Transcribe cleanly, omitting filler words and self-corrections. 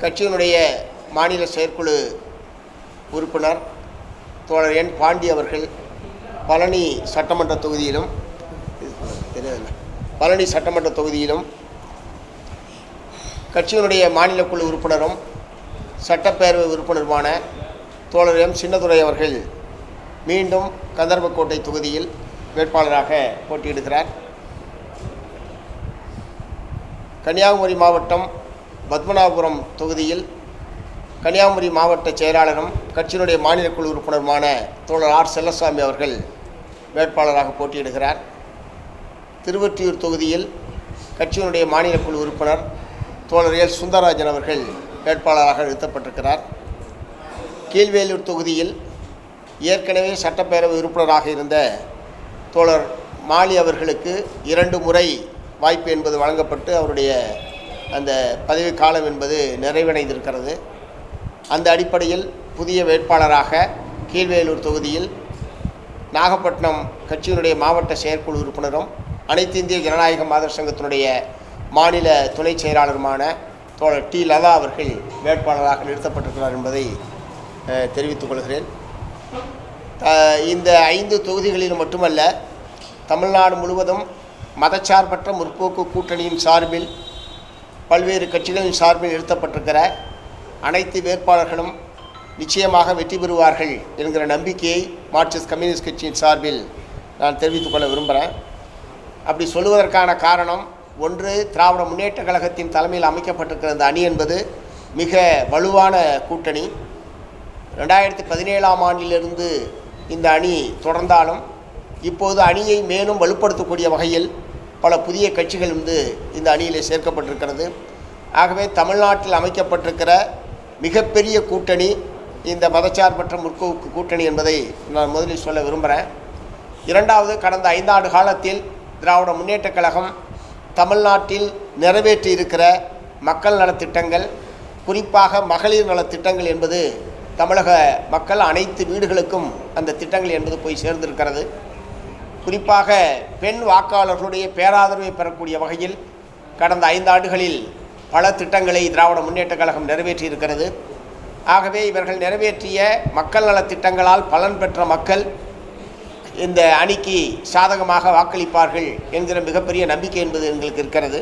கட்சியினுடைய மாநில செயற்குழு உறுப்பினர் தோழர் என் பாண்டி அவர்கள் பழனி சட்டமன்ற தொகுதியிலும் கட்சியினுடைய மாநில குழு உறுப்பினரும் சட்டப்பேரவை உறுப்பினருமான தோழர் எம் சின்னதுரை அவர்கள் மீண்டும் கந்தர்வக்கோட்டை தொகுதியில் வேட்பாளராக போட்டியிடுகிறார். கன்னியாகுமரி மாவட்டம் பத்மநாபபுரம் தொகுதியில் கன்னியாகுமரி மாவட்ட செயலாளரும் கட்சியினுடைய மாநில குழு உறுப்பினருமான தோழர் ஆர் செல்லசாமி அவர்கள் வேட்பாளராக போட்டியிடுகிறார். திருவொற்றியூர் தொகுதியில் கட்சியினுடைய மாநில குழு உறுப்பினர் தோழர் எல் சுந்தரராஜன் அவர்கள் வேட்பாளராக நிறுத்தப்பட்டிருக்கிறார். கீழ்வேலூர் தொகுதியில் ஏற்கனவே சட்டப்பேரவை உறுப்பினராக இருந்த தோழர் மாலி அவர்களுக்கு 2 முறை வாய்ப்பு என்பது வழங்கப்பட்டு அவருடைய அந்த பதவி காலம் என்பது நிறைவடைந்திருக்கிறது. அந்த அடிப்படையில் புதிய வேட்பாளராக கீழ்வேலூர் தொகுதியில் நாகப்பட்டினம் கட்சியினுடைய மாவட்ட செயற்குழு உறுப்பினரும் அனைத்து இந்திய ஜனநாயக மாதர் சங்கத்தினுடைய மாநில துணை செயலாளருமான தோழர் டி லதா அவர்கள் வேட்பாளராக நிறுத்தப்பட்டிருக்கிறார் என்பதை தெரிவித்துக் கொள்கிறேன். இந்த 5 தொகுதிகளில் மட்டுமல்ல, தமிழ்நாடு முழுவதும் மதச்சார்பற்ற முற்போக்கு கூட்டணியின் சார்பில் பல்வேறு கட்சிகளின் சார்பில் நிறுத்தப்பட்டிருக்கிற அனைத்து வேட்பாளர்களும் நிச்சயமாக வெற்றி பெறுவார்கள் என்கிற நம்பிக்கையை மார்க்சிஸ்ட் கம்யூனிஸ்ட் கட்சியின் சார்பில் நான் தெரிவித்துக் கொள்ள விரும்புகிறேன். அப்படி சொல்லுவதற்கான காரணம், ஒன்று, திராவிட முன்னேற்ற கழகத்தின் தலைமையில் அமைக்கப்பட்டிருக்கிற இந்த அணி என்பது மிக வலுவான கூட்டணி. 2017ஆம் ஆண்டிலிருந்து இந்த அணி தொடர்ந்தாலும் இப்போது அணியை மேலும் வலுப்படுத்தக்கூடிய வகையில் பல புதிய கட்சிகள் இந்த அணியில் சேர்க்கப்பட்டிருக்கிறது. ஆகவே தமிழ்நாட்டில் அமைக்கப்பட்டிருக்கிற மிகப்பெரிய கூட்டணி இந்த மதச்சார்பற்ற முற்போக்கு கூட்டணி என்பதை நான் முதலில் சொல்ல விரும்புகிறேன். இரண்டாவது, கடந்த 5 ஆண்டு காலத்தில் திராவிட முன்னேற்றக் கழகம் தமிழ்நாட்டில் நிறைவேற்றி இருக்கிற மக்கள் நலத்திட்டங்கள், குறிப்பாக மகளிர் நலத்திட்டங்கள் என்பது தமிழக மக்கள் அனைத்து வீடுகளுக்கும் அந்த திட்டங்கள் என்பது போய் சேர்ந்திருக்கிறது. குறிப்பாக பெண் வாக்காளர்களுடைய பேராதரவை பெறக்கூடிய வகையில் கடந்த 5 ஆண்டுகளில் பல திட்டங்களை திராவிட முன்னேற்றக் கழகம் நிறைவேற்றியிருக்கிறது. ஆகவே இவர்கள் நிறைவேற்றிய மக்கள் நலத்திட்டங்களால் பலன் பெற்ற மக்கள் இந்த அணிக்கு சாதகமாக வாக்களிப்பார்கள் என்கிற மிகப்பெரிய நம்பிக்கை என்பது எங்களுக்கு இருக்கிறது.